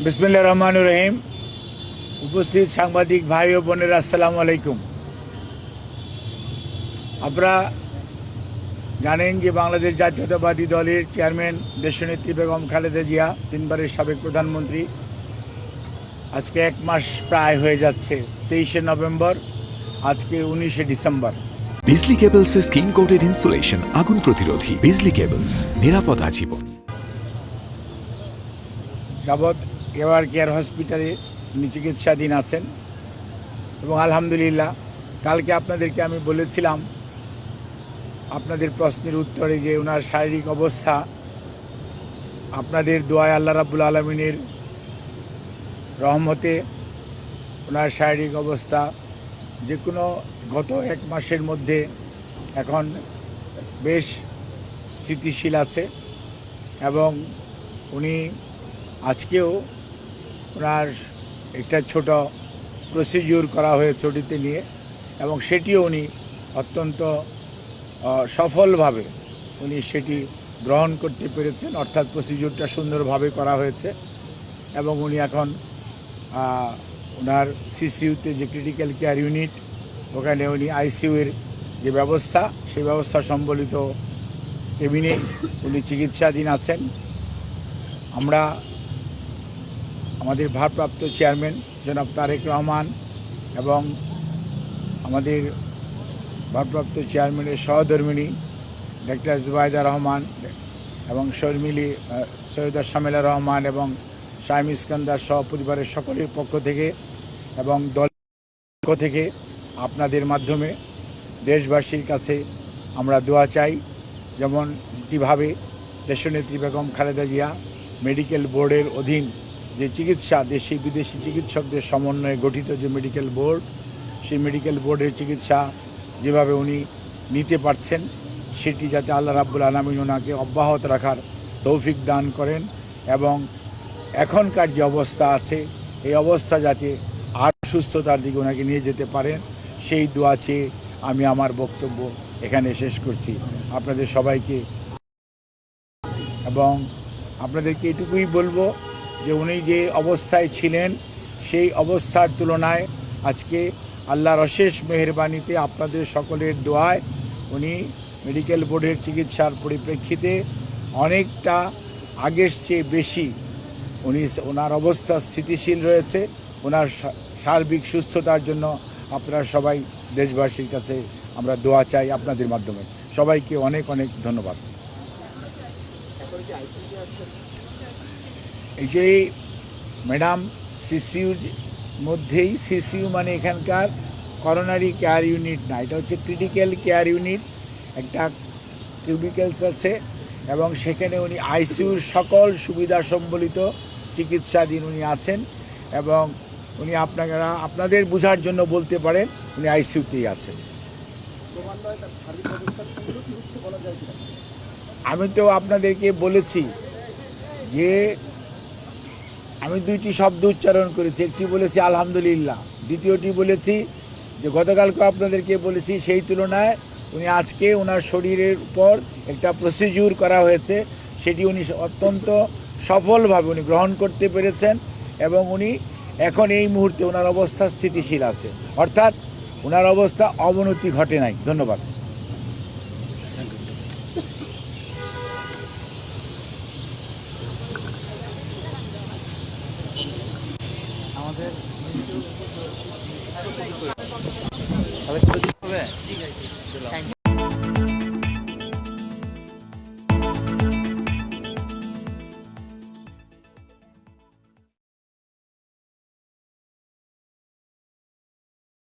বিসমিল্লাহির রহমানির রহিম। উপস্থিত সাংবাদিক ভাই ও বোনেরা, আসসালামু আলাইকুম। আপনারা জানেন যে বাংলাদেশ জাতীয়তাবাদী দলের চেয়ারম্যান দেশনেত্রী বেগম খালেদা জিয়া, তিনবারের সাবেক প্রধানমন্ত্রী, আজকে 1 মাস প্রায় হয়ে যাচ্ছে। 23শে নভেম্বর, আজকে 19শে ডিসেম্বর। বিজলি কেবলসের স্কিন কোটেড ইনসুলেশন আগুন প্রতিরোধী। বিজলি কেবলস, নিরাপদ আজীবন। যাবৎ এভার কেয়ার হসপিটালে উনি চিকিৎসাধীন আছেন এবং আলহামদুলিল্লাহ, কালকে আপনাদেরকে আমি বলেছিলাম আপনাদের প্রশ্নের উত্তরে যে ওনার শারীরিক অবস্থা আপনাদের দোয়ায়, আল্লাহ রাব্বুল আলামিনের রহমতে ওনার শারীরিক অবস্থা যে কোনো গত 1 মাসের মধ্যে এখন বেশ স্থিতিশীল আছে এবং উনি আজকেও ওনার একটা ছোট প্রসিডিউর করা হয়েছে ওটিতে নিয়ে, এবং সেটিও উনি অত্যন্ত সফলভাবে উনি সেটি গ্রহণ করতে পেরেছেন। অর্থাৎ প্রসিডিউরটা সুন্দরভাবে করা হয়েছে এবং উনি এখন ওনার সিসিইউতে যে ক্রিটিক্যাল কেয়ার ইউনিট, ওখানে উনি আইসিইউয়ের যে ব্যবস্থা, সেই ব্যবস্থা সম্বলিত কেবিনে উনি চিকিৎসাধীন আছেন। আমরা আমাদের ভারপ্রাপ্ত চেয়ারম্যান জনাব তারেক রহমান এবং আমাদের ভারপ্রাপ্ত চেয়ারম্যানের সহধর্মিণী ডাক্তার জুবাইদা রহমান এবং সৈয়দা শামিলা রহমান এবং শাইম ইস্কান্দার সহ পরিবারের সকলের পক্ষ থেকে এবং দলের পক্ষ থেকে আপনাদের মাধ্যমে দেশবাসীর কাছে আমরা দোয়া চাই। যেমন যেভাবে দেশনেত্রী বেগম খালেদা জিয়া মেডিকেল বোর্ডের অধীন যে চিকিৎসা, দেশি বিদেশি চিকিৎসকদের সমন্বয়ে গঠিত যে মেডিকেল বোর্ড, সেই মেডিকেল বোর্ডের চিকিৎসা যেভাবে উনি নিতে পারছেন, সেটি যাতে আল্লাহ রাব্বুল আলামিন ওনাকে অব্যাহত রাখার তৌফিক দান করেন এবং এখনকার যে অবস্থা আছে, এই অবস্থা যাতে আর সুস্থতার দিকে ওনাকে নিয়ে যেতে পারেন, সেই দোয়া চেয়ে আমি আমার বক্তব্য এখানে শেষ করছি। আপনাদের সবাইকে এবং আপনাদেরকে এটুকুই বলবো যে উনি যে অবস্থায় ছিলেন, সেই অবস্থার তুলনায় আজকে আল্লাহর অশেষ মেহেরবানিতে আপনাদের সকলের দোয়ায় উনি মেডিকেল বোর্ডের চিকিৎসার পরিপ্রেক্ষিতে অনেকটা আগের চেয়ে বেশি ওনার অবস্থা স্থিতিশীল রয়েছে। ওনার সার্বিক সুস্থতার জন্য আপনারা সবাই দেশবাসীর কাছে আমরা দোয়া চাই আপনাদের মাধ্যমে। সবাইকে অনেক অনেক ধন্যবাদ। এই যে ম্যাডাম সিসিউর মধ্যেই, সিসিইউ মানে এখানকার করোনারি কেয়ার ইউনিট না, এটা হচ্ছে ক্রিটিক্যাল কেয়ার ইউনিট। একটা কিউবিকেলস আছে এবং সেখানে উনি আইসিইউর সকল সুবিধা সম্বলিত চিকিৎসাধীন উনি আছেন এবং উনি আপনাদের বোঝার জন্য বলতে পারেন উনি আইসিইউতেই আছেন। আমি তো আপনাদেরকে বলেছি যে আমি 2টি শব্দ উচ্চারণ করেছি। একটি বলেছি আলহামদুলিল্লাহ, দ্বিতীয়টি বলেছি যে গতকালকে আপনাদেরকে বলেছি সেই তুলনায় উনি আজকে ওনার শরীরের উপর একটা প্রসিডিউর করা হয়েছে, সেটি উনি অত্যন্ত সফলভাবে উনি গ্রহণ করতে পেরেছেন এবং উনি এখন এই মুহূর্তে ওনার অবস্থা স্থিতিশীল আছে, অর্থাৎ ওনার অবস্থা অবনতি ঘটে নাই। ধন্যবাদ। আমাদের